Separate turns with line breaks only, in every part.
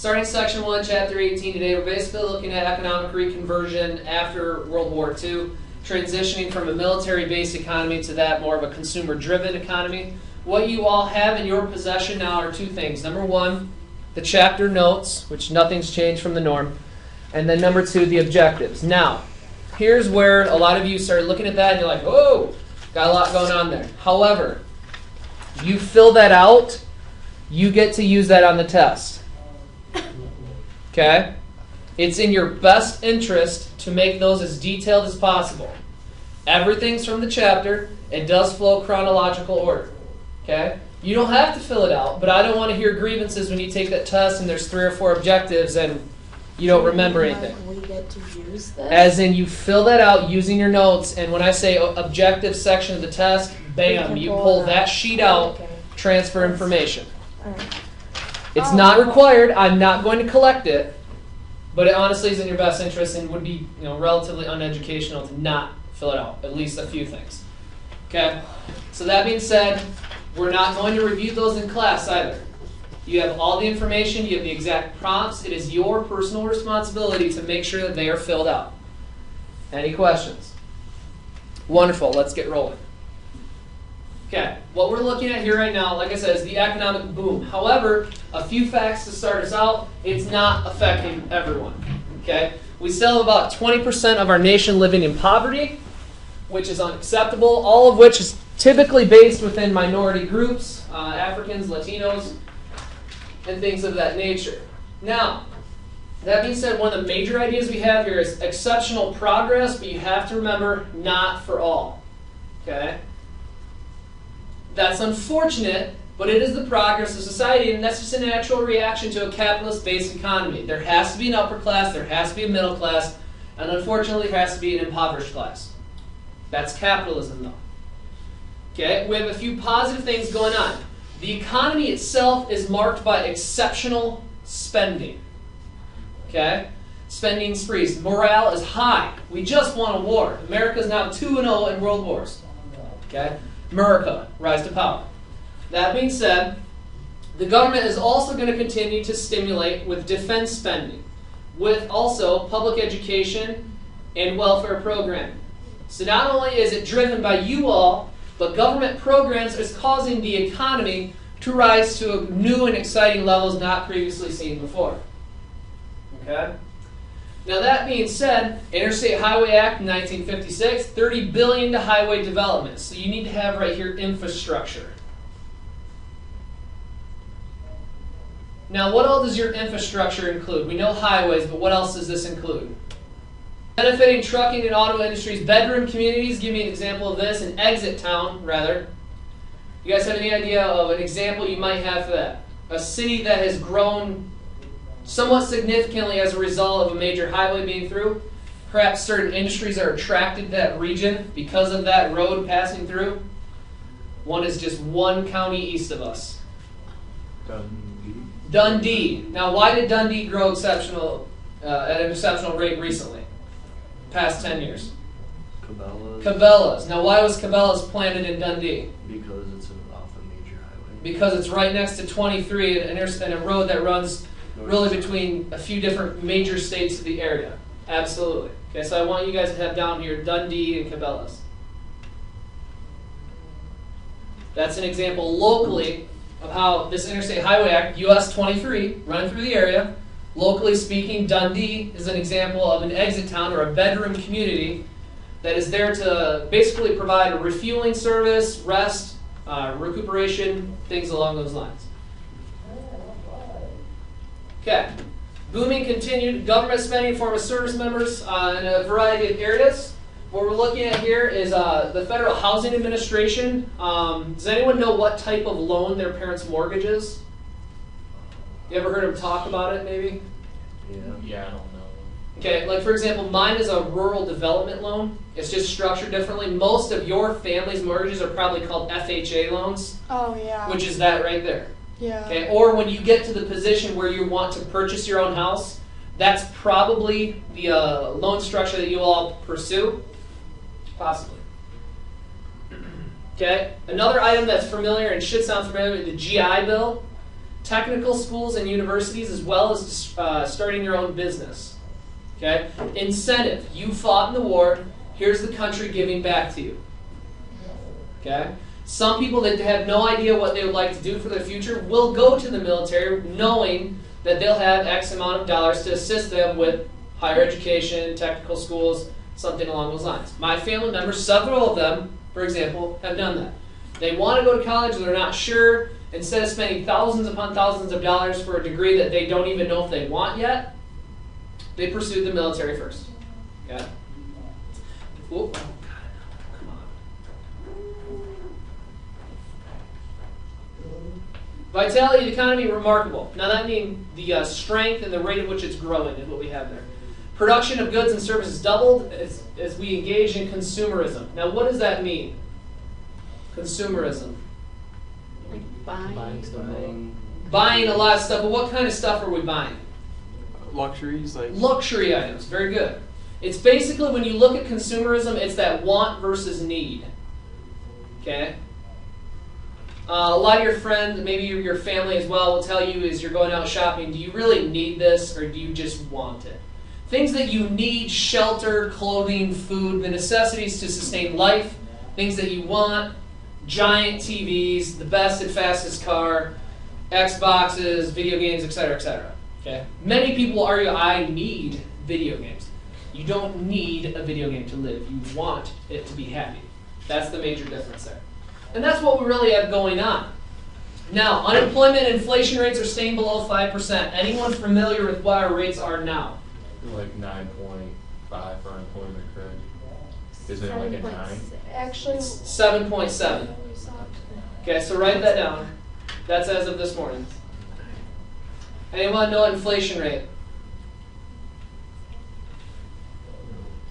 Starting section 1, chapter 18 today, we're basically looking at economic reconversion after World War II, transitioning from a military-based economy to that more of a consumer-driven economy. What you all have in your possession now are two things. Number one, the chapter notes, which nothing's changed from the norm. And then number two, the objectives. Now, here's where a lot of you started looking at that and you're like, whoa, got a lot going on there. However, you fill that out, you get to use that on the test. Okay? It's in your best interest to make those as detailed as possible. Everything's from the chapter. It does flow chronological order. Okay? You don't have to fill it out, but I don't want to hear grievances when you take that test and there's 3 or 4 objectives and you don't remember anything.
We get to use this?
As in, you fill that out using your notes, and when I say objective section of the test, bam, you pull that sheet out, transfer information. It's not required. I'm not going to collect it, but it honestly is in your best interest and would be, relatively uneducational to not fill it out, at least a few things. Okay? So that being said, we're not going to review those in class either. You have all the information, you have the exact prompts. It is your personal responsibility to make sure that they are filled out. Any questions? Wonderful, let's get rolling. Okay, what we're looking at here right now, like I said, is the economic boom. However, a few facts to start us out, it's not affecting everyone. Okay? We still have about 20% of our nation living in poverty, which is unacceptable, all of which is typically based within minority groups, Africans, Latinos, and things of that nature. Now, that being said, one of the major ideas we have here is exceptional progress, but you have to remember, not for all. Okay? That's unfortunate, but it is the progress of society, and that's just a natural reaction to a capitalist-based economy. There has to be an upper class, there has to be a middle class, and unfortunately there has to be an impoverished class. That's capitalism, though. Okay? We have a few positive things going on. The economy itself is marked by exceptional spending. Okay? Spending sprees. Morale is high. We just won a war. America is now 2-0 in world wars. Okay? America, rise to power. That being said, the government is also going to continue to stimulate with defense spending, with also public education and welfare programming. So not only is it driven by you all, but government programs is causing the economy to rise to new and exciting levels not previously seen before. Okay? Now that being said, Interstate Highway Act in 1956, $30 billion to highway development. So you need to have right here infrastructure. Now what all does your infrastructure include? We know highways, but what else does this include? Benefiting trucking and auto industries, bedroom communities, give me an example of this, an exit town, rather. You guys have any idea of an example you might have for that? A city that has grown somewhat significantly as a result of a major highway being through. Perhaps certain industries are attracted to that region because of that road passing through. One is just one county east of us. Dundee. Now, why did Dundee grow at an exceptional rate recently? Past 10 years. Cabela's. Now, why was Cabela's planted in Dundee?
Because it's off a major highway.
Because it's right next to 23 and a road that runs really between a few different major states of the area. Absolutely. Okay, so I want you guys to have down here Dundee and Cabela's. That's an example locally of how this Interstate Highway Act, US 23, running through the area. Locally speaking, Dundee is an example of an exit town or a bedroom community that is there to basically provide a refueling service, rest, recuperation, things along those lines. Okay. Booming continued government spending for service members in a variety of areas. What we're looking at here is the Federal Housing Administration. Does anyone know what type of loan their parents' mortgage is? You ever heard them talk about it, maybe?
Yeah, I don't know.
Okay, like for example, mine is a rural development loan. It's just structured differently. Most of your family's mortgages are probably called FHA loans.
Oh, yeah.
Which is that right there.
Yeah.
Okay, or when you get to the position where you want to purchase your own house, that's probably the loan structure that you all pursue. Possibly. Okay, another item that's familiar and should sound familiar, the GI Bill. technical schools and universities, as well as starting your own business. Okay? Incentive. You fought in the war. Here's the country giving back to you. Okay? Some people that have no idea what they would like to do for their future will go to the military knowing that they'll have X amount of dollars to assist them with higher education, technical schools, something along those lines. My family members, several of them, for example, have done that. They want to go to college, they're not sure. Instead of spending thousands upon thousands of dollars for a degree that they don't even know if they want yet, they pursued the military first. Okay? Ooh. Come on. Vitality of the economy, remarkable. Now that means the strength and the rate at which it's growing is what we have there. Production of goods and services doubled as we engage in consumerism. Now what does that mean? Consumerism.
Like buying.
Buying a lot of stuff, but what kind of stuff are we buying?
Luxuries, like
luxury items. Very good. It's basically, when you look at consumerism, it's that want versus need. Okay? A lot of your friends, maybe your family as well, will tell you as you're going out shopping, do you really need this or do you just want it? Things that you need: shelter, clothing, food, the necessities to sustain life, things that you want, giant TVs, the best and fastest car, Xboxes, video games, etc., etc. Okay? Many people argue, I need video games. You don't need a video game to live. You want it to be happy. That's the major difference there. And that's what we really have going on. Now, unemployment and inflation rates are staying below 5%. Anyone familiar with what our rates are now?
Like 9.5 for unemployment, correct? Isn't it like a 9?
Actually,
7.7. Okay, so write that down. That's as of this morning. Anyone know inflation rate?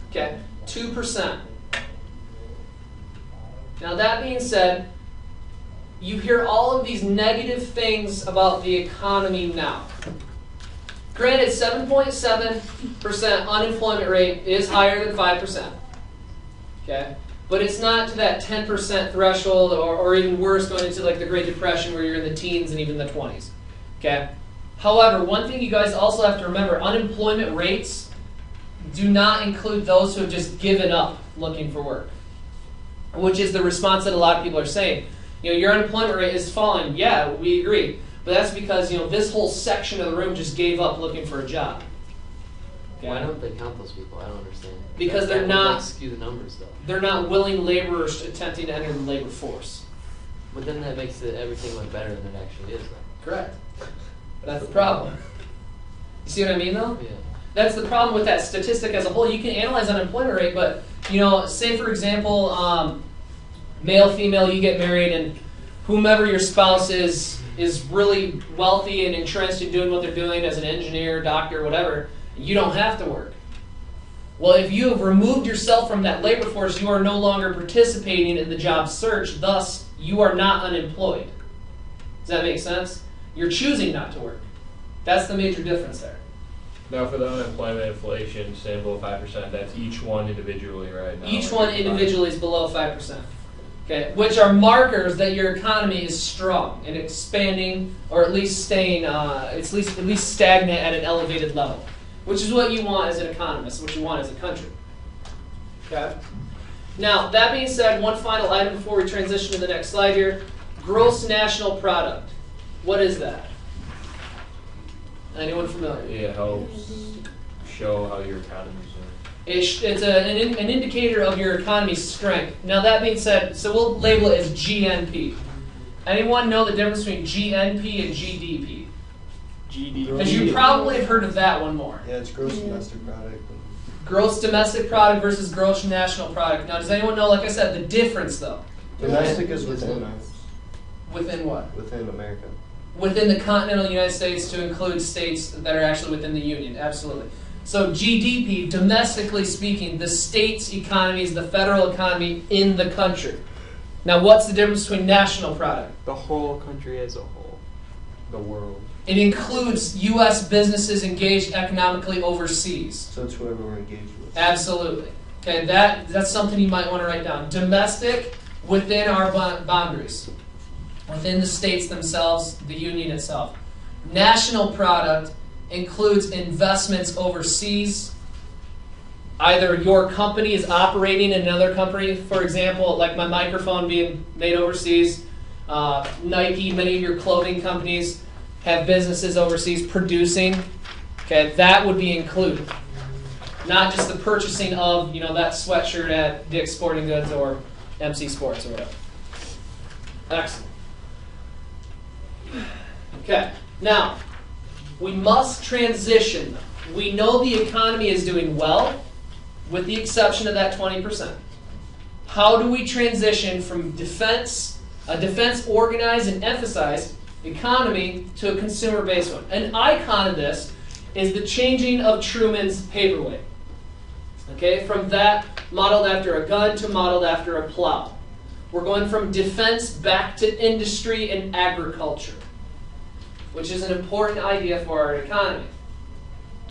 Okay, 2%. Now that being said, you hear all of these negative things about the economy now. Granted, 7.7% unemployment rate is higher than 5%. Okay? But it's not to that 10% threshold, or even worse, going into like the Great Depression where you're in the teens and even the 20s. Okay? However, one thing you guys also have to remember, unemployment rates do not include those who have just given up looking for work, which is the response that a lot of people are saying. You know, your unemployment rate is falling. Yeah, we agree. But that's because, this whole section of the room just gave up looking for a job. Okay?
Why don't they count those people? I don't understand.
Because
that
they're not
would skew the numbers though.
They're not willing laborers attempting to enter the labor force.
But then that makes everything look better than it actually is though.
Correct. That's the problem. You see what I mean though?
Yeah.
That's the problem with that statistic as a whole. You can analyze unemployment rate, but say for example, male, female, you get married, and whomever your spouse is really wealthy and entrenched in doing what they're doing as an engineer, doctor, whatever. You don't have to work. Well, if you have removed yourself from that labor force, you are no longer participating in the job search. Thus, you are not unemployed. Does that make sense? You're choosing not to work. That's the major difference there.
Now, for the unemployment inflation, staying below 5%, that's each one individually, right?
Each one individually is below 5%. Okay, which are markers that your economy is strong and expanding, or at least staying, at least stagnant at an elevated level, which is what you want as an economist, what you want as a country. Okay. Now, that being said, one final item before we transition to the next slide here: gross national product. What is that? Anyone familiar?
It helps show how your economy's doing.
It's an indicator of your economy's strength. Now that being said, so we'll label it as GNP. Anyone know the difference between GNP and GDP?
GDP.
Because you probably have heard of that one more.
Yeah, it's gross domestic product.
Gross domestic product versus gross national product. Now does anyone know, like I said, the difference though?
Domestic is within us.
Within what?
Within America.
Within the continental United States, to include states that are actually within the Union, absolutely. So GDP, domestically speaking, the state's economy is the federal economy in the country. Now what's the difference between national product?
The whole country as a whole.
The world.
It includes U.S. businesses engaged economically overseas.
So it's whoever we're engaged with.
Absolutely. Okay, that's something you might want to write down. Domestic, within our boundaries. Within the states themselves, the union itself. National product includes investments overseas. Either your company is operating in another country, for example, like my microphone being made overseas. Nike, many of your clothing companies have businesses overseas producing. Okay, that would be included. Not just the purchasing of, that sweatshirt at Dick's Sporting Goods or MC Sports or whatever. Excellent. Okay, now, we must transition. We know the economy is doing well, with the exception of that 20%. How do we transition from a defense-organized and emphasized economy to a consumer-based one? An icon of this is the changing of Truman's paperweight. Okay, from that modeled after a gun to modeled after a plow. We're going from defense back to industry and agriculture, which is an important idea for our economy.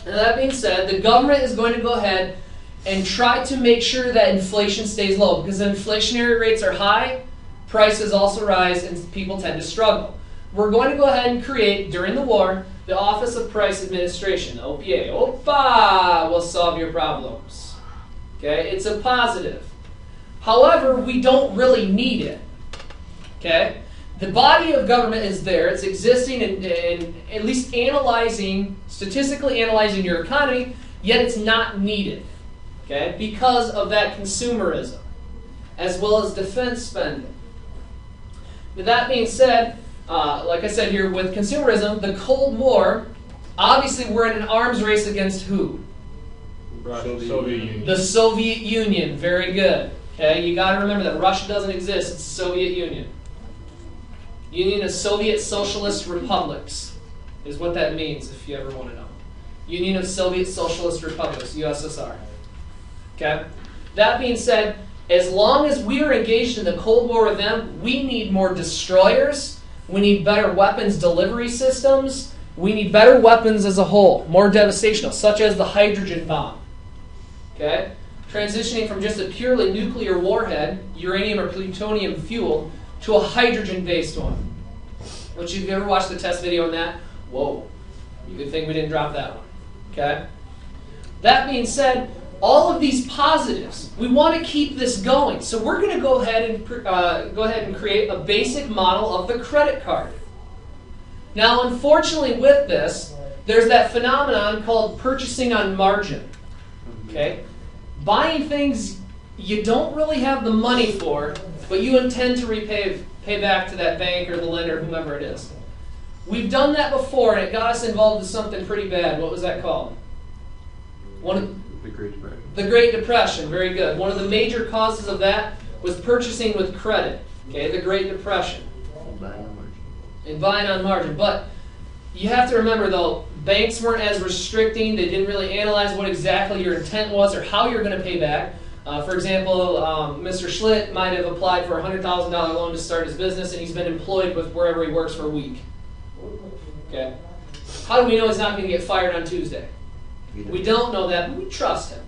And that being said, the government is going to go ahead and try to make sure that inflation stays low, because if inflationary rates are high, prices also rise and people tend to struggle. We're going to go ahead and create, during the war, the Office of Price Administration, OPA. OPA will solve your problems. Okay, it's a positive. However, we don't really need it. Okay, the body of government is there. It's existing and at least statistically analyzing your economy, yet it's not needed. Okay, because of that consumerism, as well as defense spending. With that being said, like I said here, with consumerism, the Cold War, obviously we're in an arms race against who?
Soviet Union.
The Soviet Union. Very good. Okay, you got to remember that Russia doesn't exist. It's the Soviet Union. Union of Soviet Socialist Republics is what that means, if you ever want to know. Union of Soviet Socialist Republics, USSR. Okay? That being said, as long as we are engaged in the Cold War with them, we need more destroyers, we need better weapons delivery systems, we need better weapons as a whole, more devastational, such as the hydrogen bomb. Okay? Transitioning from just a purely nuclear warhead, uranium or plutonium fuel, to a hydrogen-based one. Which, if you ever watched the test video on that, whoa, good thing we didn't drop that one. Okay? That being said, all of these positives, we want to keep this going. So we're going to go ahead and create a basic model of the credit card. Now, unfortunately, with this, there's that phenomenon called purchasing on margin. Okay? Buying things you don't really have the money for, but you intend to pay back to that bank or the lender, whomever it is. We've done that before, and it got us involved in something pretty bad. What was that called?
The Great Depression.
The Great Depression, very good. One of the major causes of that was purchasing with credit. Okay, the Great Depression. And buying on margin. But you have to remember, though, banks weren't as restricting. They didn't really analyze what exactly your intent was or how you're going to pay back. For example, Mr. Schlitt might have applied for a $100,000 loan to start his business, and he's been employed with wherever he works for a week. Okay. How do we know he's not going to get fired on Tuesday? We don't know that, but we trust him.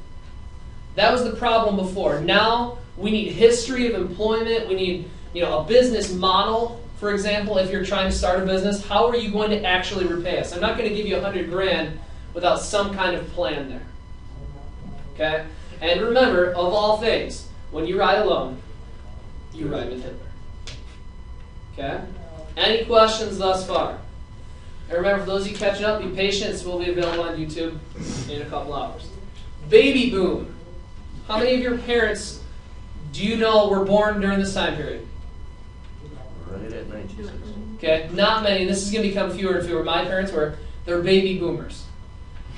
That was the problem before. Now we need history of employment. We need, a business model. For example, if you're trying to start a business, how are you going to actually repay us? I'm not going to give you $100,000 without some kind of plan there. Okay? And remember, of all things, when you ride alone, you ride with Hitler. Okay? Any questions thus far? And remember, for those of you catching up, be patient. This will be available on YouTube in a couple hours. Baby boom. How many of your parents do you know were born during this time period?
Right at 1960.
Okay, not many. This is going to become fewer and fewer. My parents were. They're baby boomers.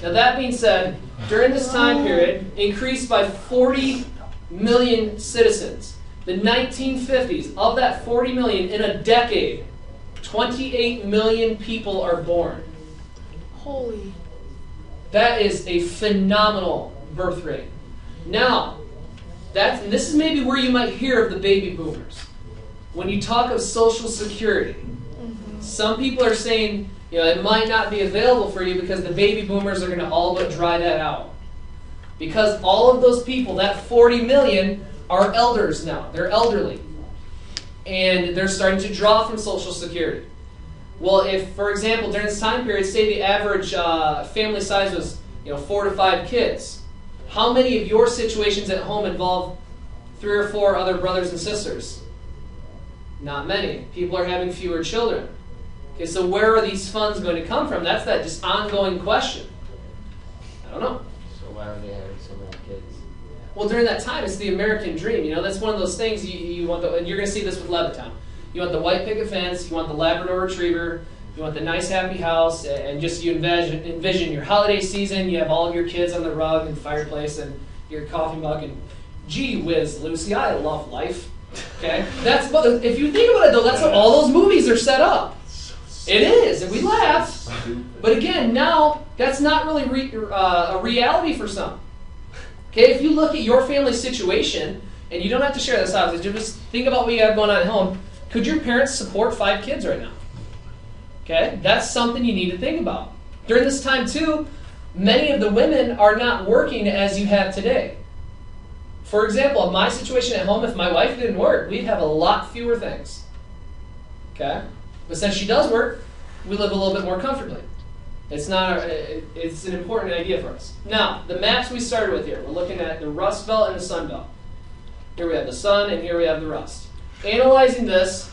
Now that being said, during this time period, increased by 40 million citizens. The 1950s, of that 40 million, in a decade, 28 million people are born.
Holy.
That is a phenomenal birth rate. Now, this is maybe where you might hear of the baby boomers. When you talk of Social Security, some people are saying, it might not be available for you because the baby boomers are going to all but dry that out. Because all of those people, that 40 million, are elders now. They're elderly. And they're starting to draw from Social Security. Well, if, for example, during this time period, say the average family size was 4 to 5 kids, how many of your situations at home involve 3 or 4 other brothers and sisters? Not many. People are having fewer children. Okay, so where are these funds going to come from? That's that just ongoing question. I don't know.
So why are they having so many kids?
Well, during that time, it's the American dream. That's one of those things you want. And you're going to see this with Levittown. You want the white picket fence. You want the Labrador Retriever. You want the nice, happy house. And just you envision your holiday season. You have all of your kids on the rug and fireplace and your coffee mug. And gee whiz, Lucy, I love life. Okay, that's what. If you think about it, though, that's what all those movies are set up. It is, and we laugh. But again, now that's not really a reality for some. Okay, if you look at your family situation, and you don't have to share this out, just think about what you have going on at home. Could your parents support 5 kids right now? Okay, that's something you need to think about. During this time, too, many of the women are not working as you have today. For example, in my situation at home, if my wife didn't work, we'd have a lot fewer things. Okay? But since she does work, we live a little bit more comfortably. It's an important idea for us. Now, the maps we started with here, we're looking at the Rust Belt and the Sun Belt. Here we have the sun, and here we have the rust. Analyzing this,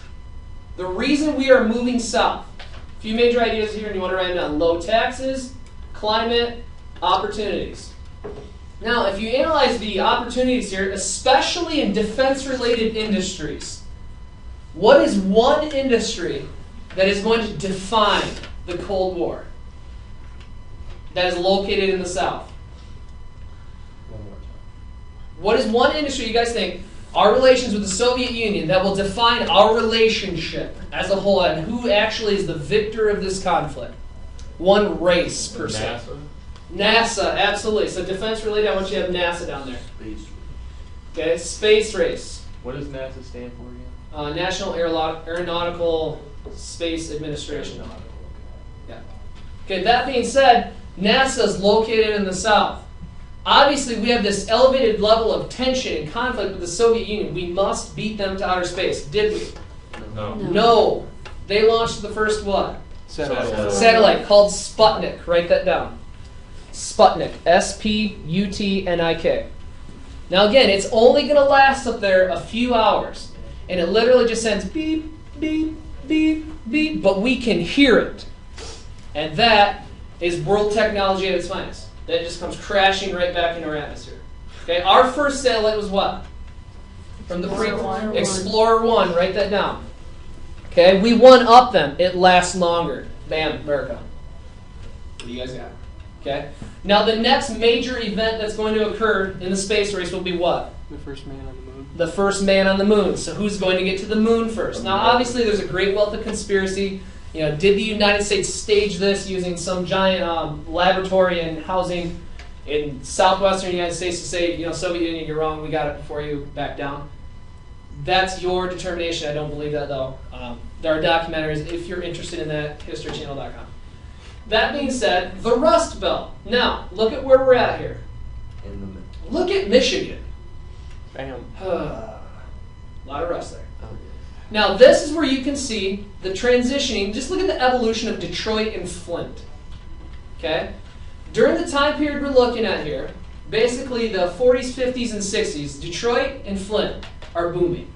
the reason we are moving south, a few major ideas here, and you want to write them down. Low taxes, climate, opportunities. Now, if you analyze the opportunities here, especially in defense-related industries, what is one industry that is going to define the Cold War that is located in the South?
One more time.
What is one industry you guys think, our relations with the Soviet Union, that will define our relationship as a whole and who actually is the victor of this conflict? One race, per se.
NASA?
NASA, absolutely. So defense related, I want you to have NASA down there.
Space.
Okay, space race.
What does NASA stand for again?
National Aeronautical Space Administration. Yeah. Okay, that being said, NASA is located in the South. Obviously, we have this elevated level of tension and conflict with the Soviet Union. We must beat them to outer space. Did we?
No.
No. They launched the first what?
Satellite.
Satellite called Sputnik. Write that down. Sputnik. Sputnik. Now again, it's only going to last up there a few hours. And it literally just sends beep, beep, beep, beep. But we can hear it. And that is world technology at its finest. That just comes crashing right back into our atmosphere. Okay, our first satellite was what? From the Explorer 1. Write that down. Okay, we one up them. It lasts longer. Bam, America. What do you guys got? Okay. Now the next major event that's going to occur in the space race will be what?
The first man on the moon.
The first man on the moon. So who's going to get to the moon first? Now obviously there's a great wealth of conspiracy. Did the United States stage this using some giant laboratory and housing in southwestern United States to say, Soviet Union, you're wrong, we got it before you, back down? That's your determination. I don't believe that, though. There are documentaries, if you're interested in that, historychannel.com. That being said, the Rust Belt. Now, look at where we're at here.
In the middle.
Look at Michigan.
Bam.
A lot of rust there.
Oh, yeah.
Now, this is where you can see the transitioning. Just look at the evolution of Detroit and Flint. Okay? During the time period we're looking at here, basically the 40s, 50s, and 60s, Detroit and Flint are booming.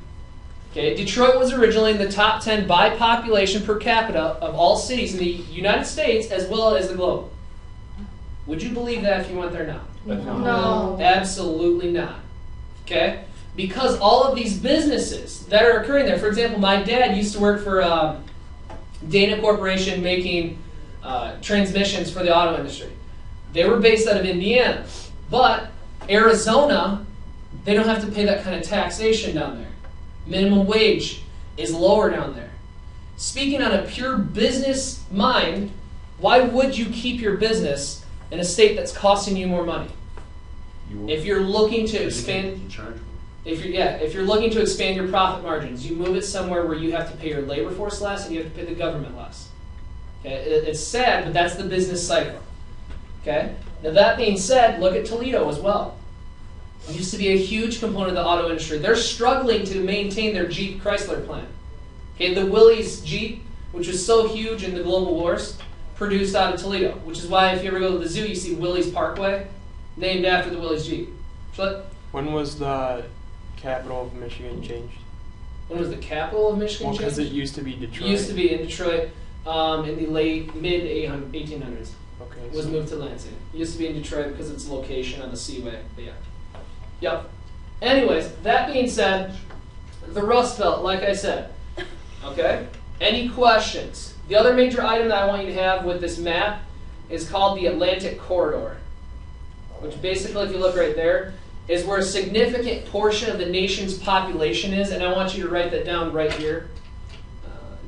Okay? Detroit was originally in the top 10 by population per capita of all cities in the United States as well as the globe. Would you believe that if you went there now?
No.
Absolutely not. Okay? Because all of these businesses that are occurring there, for example, my dad used to work for Dana Corporation making transmissions for the auto industry. They were based out of Indiana. But Arizona, they don't have to pay that kind of taxation down there. Minimum wage is lower down there. Speaking on a pure business mind, why would you keep your business in a state that's costing you more money? If you're looking to expand...
You charge them.
If you're looking to expand your profit margins, you move it somewhere where you have to pay your labor force less and you have to pay the government less. Okay? It's sad, but that's the business cycle. Okay? Now that being said, look at Toledo as well. It used to be a huge component of the auto industry. They're struggling to maintain their Jeep Chrysler plant. Okay, the Willys Jeep, which was so huge in the global wars, produced out of Toledo, which is why if you ever go to the zoo, you see Willie's Parkway, named after the Willie's Jeep.
When was the capital of Michigan changed?
When was the capital of Michigan
Well, because
changed?
it used to be Detroit.
It used to be in Detroit in the mid 1800s.
Okay.
It was moved to Lansing. It used to be in Detroit because of its location on the Seaway. But yeah. Yep. Anyways, that being said, the Rust Belt, like I said. Okay? Any questions? The other major item that I want you to have with this map is called the Atlantic Corridor, which basically, if you look right there, is where a significant portion of the nation's population is, and I want you to write that down right here,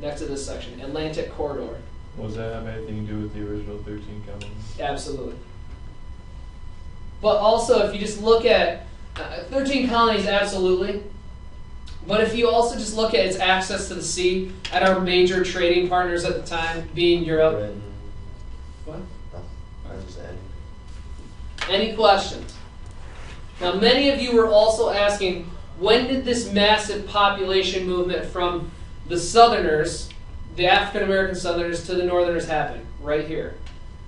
next to this section, Atlantic Corridor.
Was that have anything to do with the original 13 colonies?
Absolutely. But also, if you just look at 13 colonies, absolutely. But if you also just look at its access to the sea, at our major trading partners at the time, being Europe.
Britain.
What?
I was just adding.
Any questions? Now, many of you were also asking, when did this massive population movement from the Southerners, the African American Southerners, to the Northerners happen? Right here.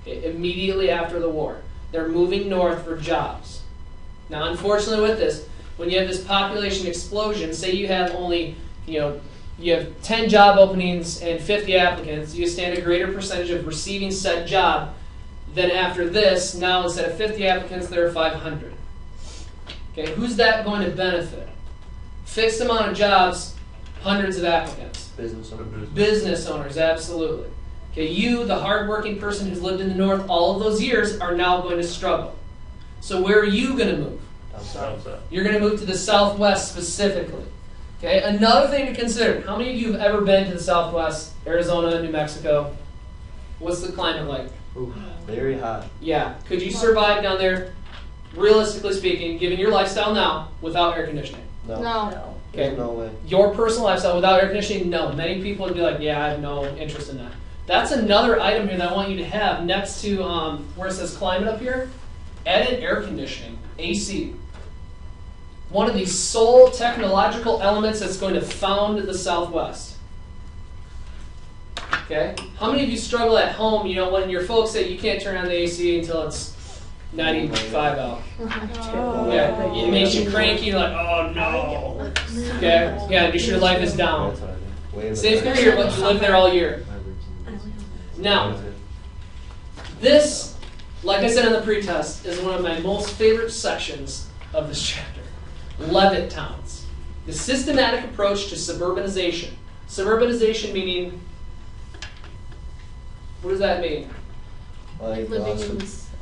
Okay, immediately after the war. They're moving north for jobs. Now, unfortunately with this, when you have this population explosion, say you have only, you have 10 job openings and 50 applicants, you stand a greater percentage of receiving said job than after this. Now, instead of 50 applicants, there are 500. Okay, who's that going to benefit? Fixed amount of jobs, hundreds of applicants.
Business owners.
Business owners, absolutely. Okay, you, the hardworking person who's lived in the North all of those years, are now going to struggle. So where are you going to move?
South.
You're going to move to the Southwest specifically. Okay, another thing to consider. How many of you have ever been to the Southwest, Arizona, New Mexico? What's the climate like?
Ooh, very hot.
Yeah. Could you survive down there, realistically speaking, given your lifestyle now, without air conditioning?
No.
No.
Okay.
There's no way.
Your personal lifestyle without air conditioning? No. Many people would be like, yeah, I have no interest in that. That's another item here that I want you to have next to where it says climate up here. Add in air conditioning, AC. One of the sole technological elements that's going to found the Southwest. Okay? How many of you struggle at home, when your folks say you can't turn on the AC until it's 95 out? Yeah, it makes you cranky, you're like, oh no. Okay? Yeah, your life is down.
That's what I do.
Same for you, but you live there all year. Now, this, like I said in the pretest, is one of my most favorite sections of this chapter. Levitt towns. The systematic approach to suburbanization. Suburbanization meaning, what does that mean?
Like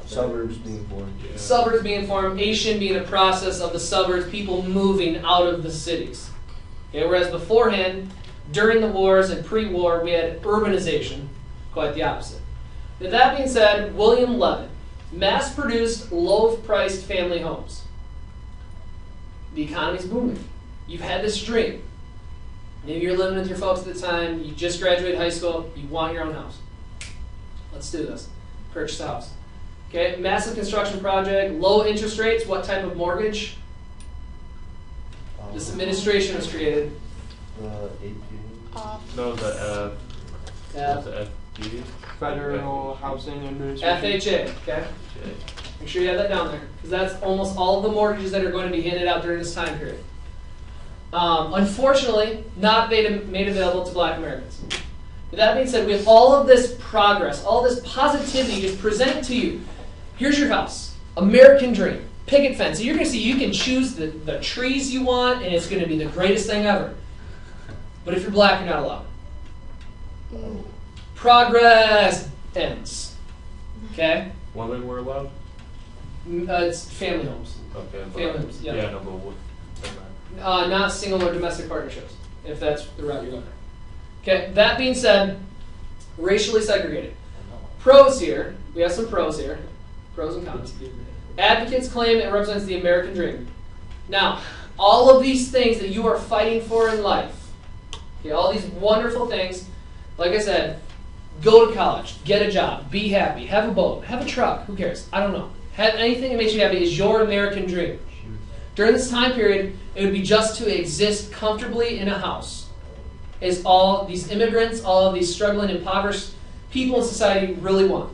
suburbs being formed.
Yeah.
Suburbs being formation being a process of the suburbs, people moving out of the cities. Okay, whereas beforehand, during the wars and pre-war, we had urbanization, quite the opposite. With that being said, William Levitt mass-produced low-priced family homes. The economy's booming. You've had this dream. Maybe you're living with your folks at the time, you just graduated high school, you want your own house. Let's do this. Purchase a house. Okay, massive construction project, low interest rates, what type of mortgage? This administration was created.
No, the the FD.
Federal Housing Administration.
FHA, okay? Make sure you have that down there, because that's almost all of the mortgages that are going to be handed out during this time period. Unfortunately, not made available to black Americans. With that being said, we have all of this progress, all this positivity just presented to you. Here's your house, American dream, picket fence. So you're going to see you can choose the trees you want, and it's going to be the greatest thing ever. But if you're black, you're not allowed. Progress ends. Okay?
Women were allowed?
It's family homes.
Okay. but-
Family homes, yeah.
Yeah, no, but what?
Not single or domestic partnerships, if that's the route you're going. Okay, that being said, racially segregated. Pros here, we have some pros here, pros and cons. Advocates claim it represents the American dream. Now, all of these things that you are fighting for in life, okay, all these wonderful things, like I said, go to college, get a job, be happy, have a boat, have a truck, who cares? I don't know. Have anything that makes you happy is your American dream. During this time period, it would be just to exist comfortably in a house. is all these immigrants, all of these struggling, impoverished people in society really want.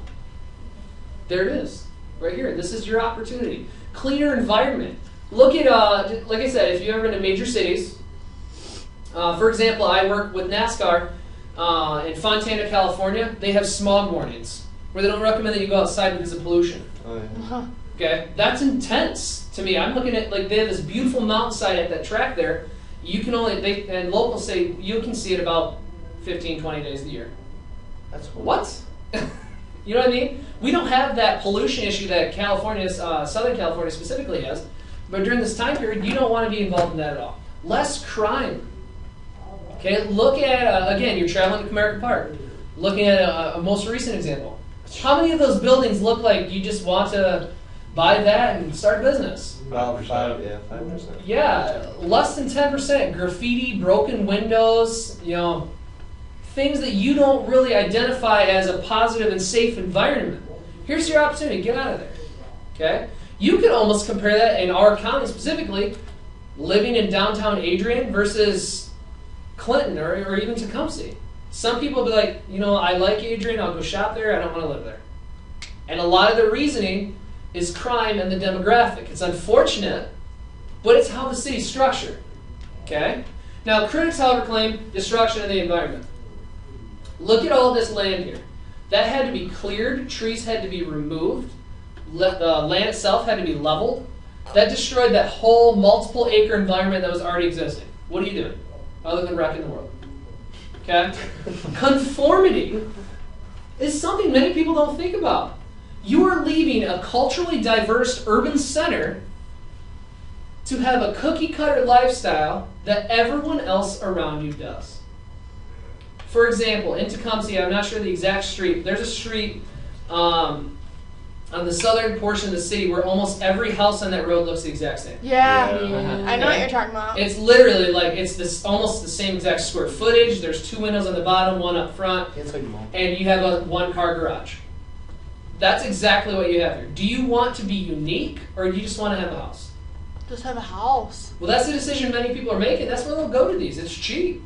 There it is, right here. This is your opportunity. Cleaner environment. Look at, like I said, if you've ever been to major cities, for example, I work with NASCAR in Fontana, California. They have smog warnings where they don't recommend that you go outside because of pollution.
Oh, yeah.
Okay, that's intense to me. I'm looking at, like, they have this beautiful mountainside at that track there. You can only, and locals say you can see it about 15, 20 days a year.
That's cool.
What? You know what I mean? We don't have that pollution issue that California's, Southern California specifically has. But during this time period, you don't want to be involved in that at all. Less crime. Okay, look at, again, you're traveling to Comerica Park. Looking at a most recent example. How many of those buildings look like you just want to buy that and start a business?
About 5%.
Yeah, less than 10%. Graffiti, broken windows, you know, things that you don't really identify as a positive and safe environment. Here's your opportunity. Get out of there. Okay? You could almost compare that in our county specifically, living in downtown Adrian versus Clinton or even Tecumseh. Some people will be like, you know, I like Adrian, I'll go shop there, I don't want to live there. And a lot of the reasoning is crime and the demographic. It's unfortunate, but it's how the city's structured. Okay? Now, critics, however, claim destruction of the environment. Look at all this land here. That had to be cleared, trees had to be removed, the land itself had to be leveled. That destroyed that whole multiple acre environment that was already existing. What are you doing? Other than wrecking the world. Okay? Conformity is something many people don't think about. You are leaving a culturally diverse urban center to have a cookie-cutter lifestyle that everyone else around you does. For example, in Tecumseh, I'm not sure the exact street, there's a street on the southern portion of the city where almost every house on that road looks the exact same.
Yeah.
Yeah.
I know what you're talking about.
It's literally like, it's this almost the same exact square footage. There's 2 windows on the bottom, one up front,
It's like mall.
and you have a one-car garage. That's exactly what you have here. Do you want to be unique, or do you just want to have a house?
Just have a house.
Well, that's the decision many people are making. That's why they'll go to these. It's cheap.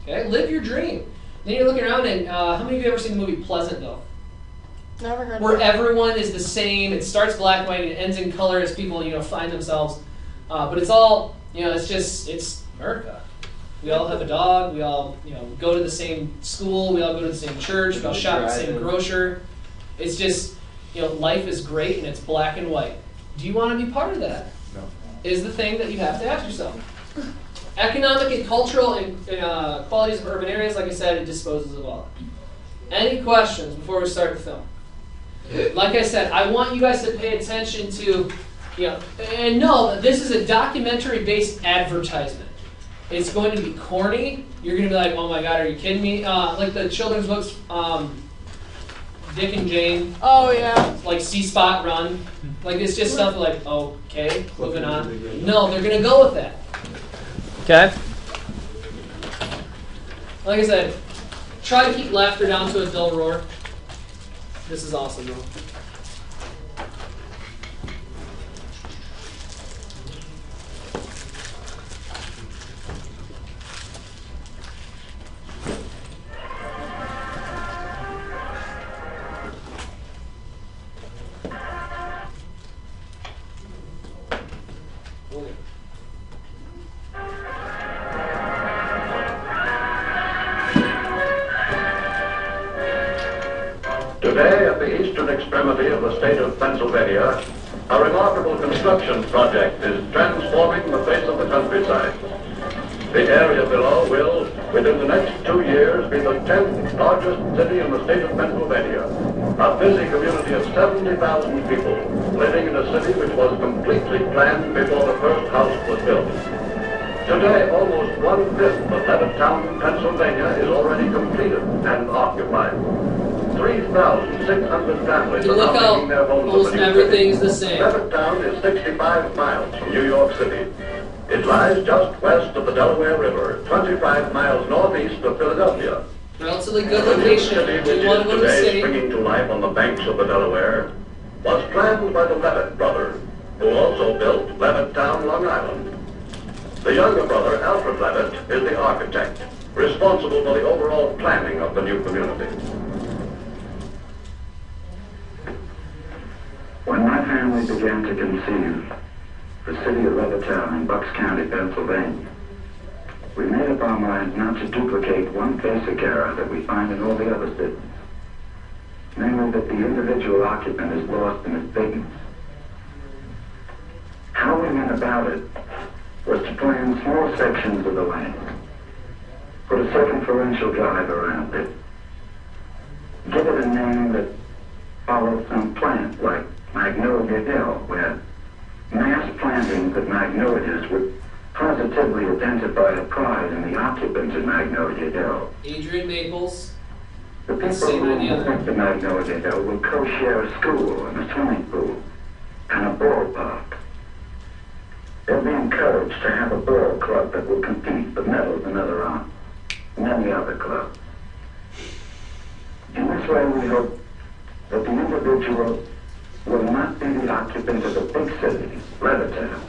Okay, live your dream. Then you're looking around, and how many of you have ever seen the movie Pleasantville?
Never heard
Where
of it.
everyone is the same. It starts black and white and it ends in color as people, you know, find themselves. But it's all, you know, it's America. We all have a dog. We all, you know, go to the same school. We all go to the same church. We all shop at the same grocer. It's just, you know, life is great and it's black and white. Do you want to be part of that?
No.
Is the thing that you have to ask yourself. Economic and cultural qualities of urban areas, like I said, it disposes of all. Any questions before we start the film? Like I said, I want you guys to pay attention to, you know, and know that this is a documentary-based advertisement. It's going to be corny. You're going to be like, oh my God, are you kidding me? Like the children's books, Dick and Jane,
Oh, yeah.
like See Spot Run. Like it's just stuff like, okay, moving on. No, they're going to go with that. Okay? Like I said, try to keep laughter down to a dull roar. This is awesome, though.
Today, at the eastern extremity of the state of Pennsylvania, a remarkable construction project is transforming the face of the countryside. The area below will, within the next 2 years, be the 10th largest city in the state of Pennsylvania. A busy community of 70,000 people living in a city which was completely planned before the first house was built. Today, almost 1/5 of Levittown, Pennsylvania is already completed and occupied. 3,600 families
You
are
look
now
how
making their homes
almost
in the new
everything's
city.
the same.
Levittown is 65 miles from New York City. It lies just west of the Delaware River, 25 miles northeast of Philadelphia.
Relatively good
The new
location.
city,
If
which
you want to
is
go to the
today
city.
springing to life on the banks of the Delaware, was planned by the Levitt brothers, who also built Levittown, Long Island. The younger brother, Alfred Levitt, is the architect. responsible for the overall planning of the new community.
When my family began to conceive the city of Levittown in Bucks County, Pennsylvania, we made up our minds not to duplicate one basic error that we find in all the other cities, namely that the individual occupant is lost in its bigness. How we went about it was to plan small sections of the land, put a circumferential drive around it, give it a name that followed some plant like Magnolia Hill, where mass plantings of magnolias would positively identify a pride in the occupants of Magnolia Hill.
Adrian Maples.
The people
Same
who
idea.
went to Magnolia Hill would co-share a school and a swimming pool and a ballpark. They'll be encouraged to have a ball club that will compete for medals and many other clubs. In this way, we hope that the individual will not be the occupant of a big city, Levittown,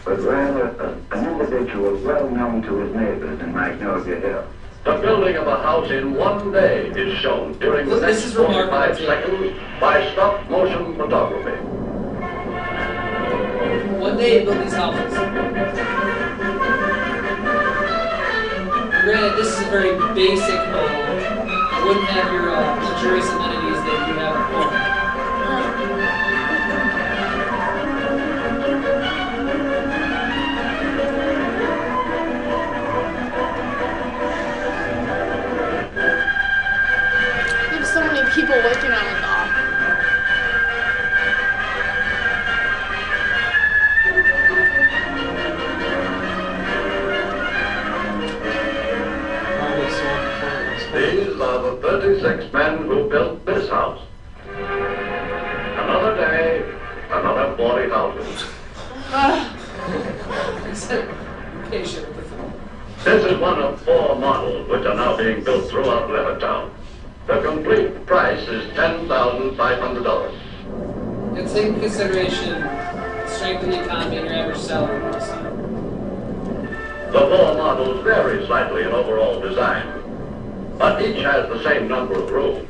but rather an individual well known to his neighbors in Magnolia Hill.
The building of a house in one day is shown during the
This
next
is remarkable,
45
too.
seconds by stop-motion photography.
One day they built these houses. Granted, this is a very basic model. It wouldn't have your luxurious amenities that you have at home.
There's so many people working on it though.
Probably sold before it was finished.
These are the 36 men who built this house. Another day, another 40 houses.
Patient with the film.
This is one of 4 models which are now being built throughout Levittown. The complete price is $10,500.
And take into consideration the strength of the economy and your average salary for this time.
The 4 models vary slightly in overall design, but each has the same number of rooms.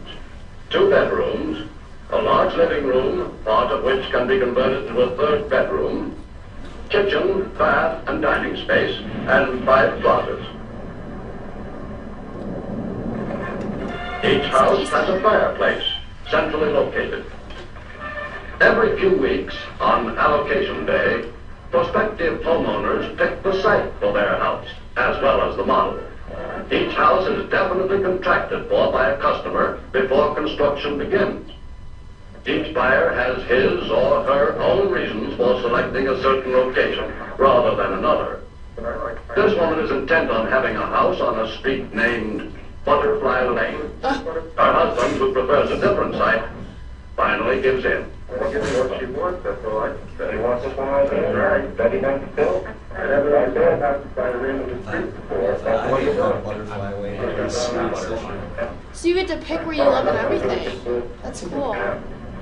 2 bedrooms, a large living room, part of which can be converted to a 3rd bedroom, kitchen, bath, and dining space, and 5 closets. Each house has a fireplace, centrally located. Every few weeks, on allocation day, prospective homeowners pick the site for their house, as well as the model. Each house is definitely contracted for by a customer before construction begins. Each buyer has his or her own reasons for selecting a certain location rather than another. This woman is intent on having a house on a street named Butterfly Lane. Her husband, who prefers a different site, finally gives in.
What she wants, that's all I can say. She wants to buy it, right? Betty not to build. Whatever I said, not to buy a random street before. That's what you want.
Butterfly way.
So you get to pick where you live and everything. That's cool.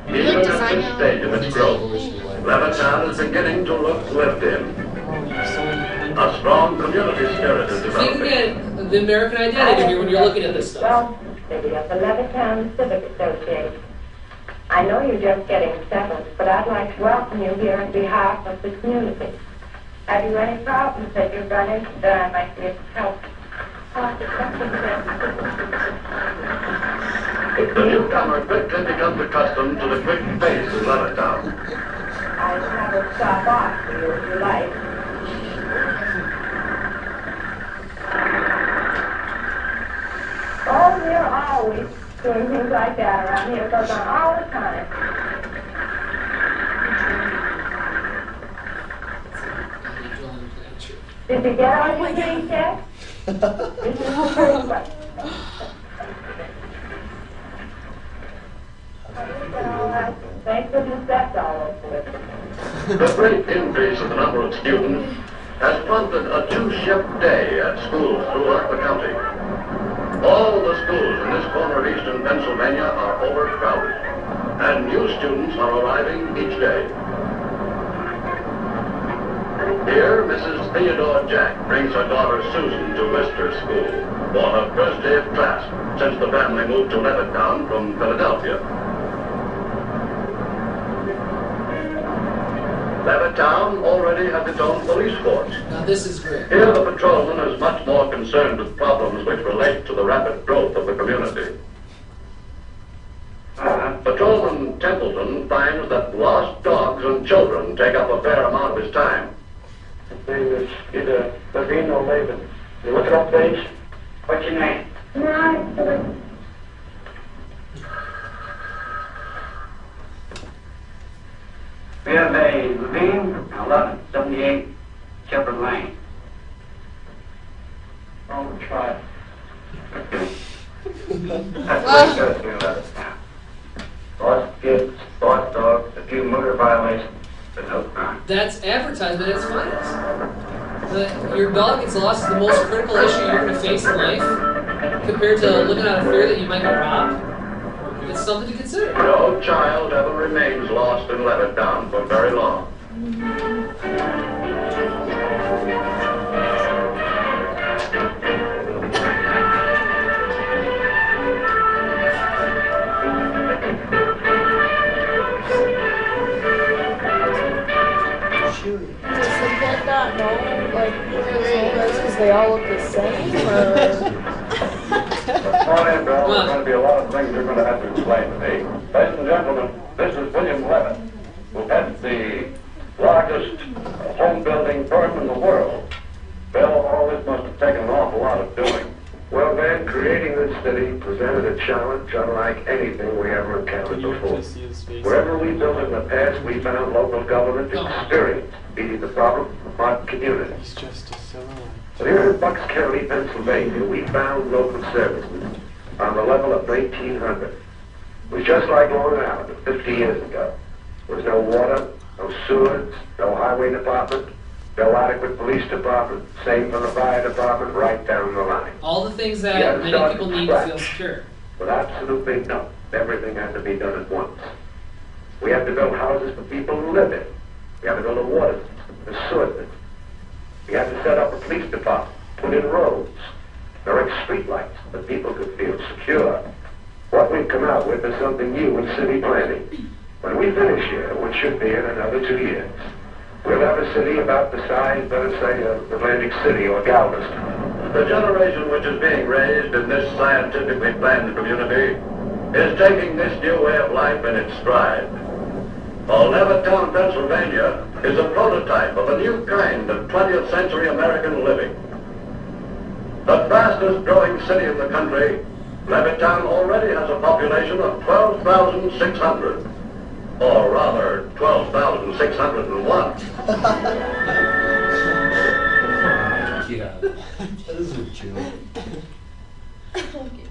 Even
Like
at
design
this
out.
stage of its growth, Levittown is beginning to look lived in.
Oh, you're so independent.
A strong community spirit is
See,
developing.
again, the American identity here when you're looking at this stuff.
Well, City of the Levittown Civic Association. I know you're just getting settled, but I'd like to welcome you here on behalf of the community. Have you any problems that you've run into that I might be able to help?
The newcomer quickly becomes accustomed to the quick pace of Levittown.
I'll have her stop off for you if you like. Oh, we're always doing things like that around here. It goes on all the time. Did you get all your things yet? This is the first one. Thank goodness that's all over with.
The great increase in the number of students has prompted a 2-shift day at schools throughout the county. All the schools in this corner of eastern Pennsylvania are overcrowded, and new students are arriving each day. Here, Mrs. Theodore Jack brings her daughter Susan to Worcester School for her first day of class since the family moved to Levittown from Philadelphia. Levittown already has its own police force.
Now this is great.
Here, the patrolman is much more concerned with problems which relate to the rapid growth of the community. Patrolman Templeton finds that lost dogs and children take up a fair amount of his time.
His name is either Levine or Laban. You look it up, please. What's your name? We have a Levine, 1178 Shepherd Lane. Oh, we'll try it. That's what it does, we let us down. Lost kids, lost dogs, a few motor violations, but no crime.
That's advertisement at its finest. Your dog gets lost is the most critical issue you're going to face in life, compared to living out of fear that you might get robbed. It's something to consider.
No child ever remains lost in Levittown for very long.
Does the kid not know, like, where it is because they all look the same, or?
Morning, Bill. There's going to be a lot of things you're going to have to explain to me. Ladies and gentlemen, this is William Levitt, who heads the largest home building firm in the world. Bill, all this must have taken an awful lot of doing.
Well, man, creating this city presented a challenge unlike anything we ever encountered
Can you
before.
just see his face?
Wherever we built in the past, we found local government experience meeting the problem of our community.
He's just a silhouette.
But here in Bucks County, Pennsylvania, we found local services on the level of 1900. It was just like Long Island 50 years ago. There was no water, no sewers, no highway department, no adequate police department, same for the fire department, right down the line.
All the things
Yeah,
that many
start
people
from
need to feel
scratch.
secure.
But absolutely no. Everything had to be done at once. We had to build houses for people to live in. We had to build a water system, a sewer system. We had to set up a police department, put in roads, direct streetlights so that people could feel secure. What we've come out with is something new in city planning. When we finish here, which should be in another 2 years, we'll have a city about the size, let us say, of Atlantic City or Galveston.
The generation which is being raised in this scientifically planned community is taking this new way of life in its stride. Levittown, Pennsylvania is a prototype of a new kind of 20th century American living. The fastest growing city in the country, Levittown already has a population of 12,600. Or rather, 12,601.
Yeah, that is a joke.
Okay.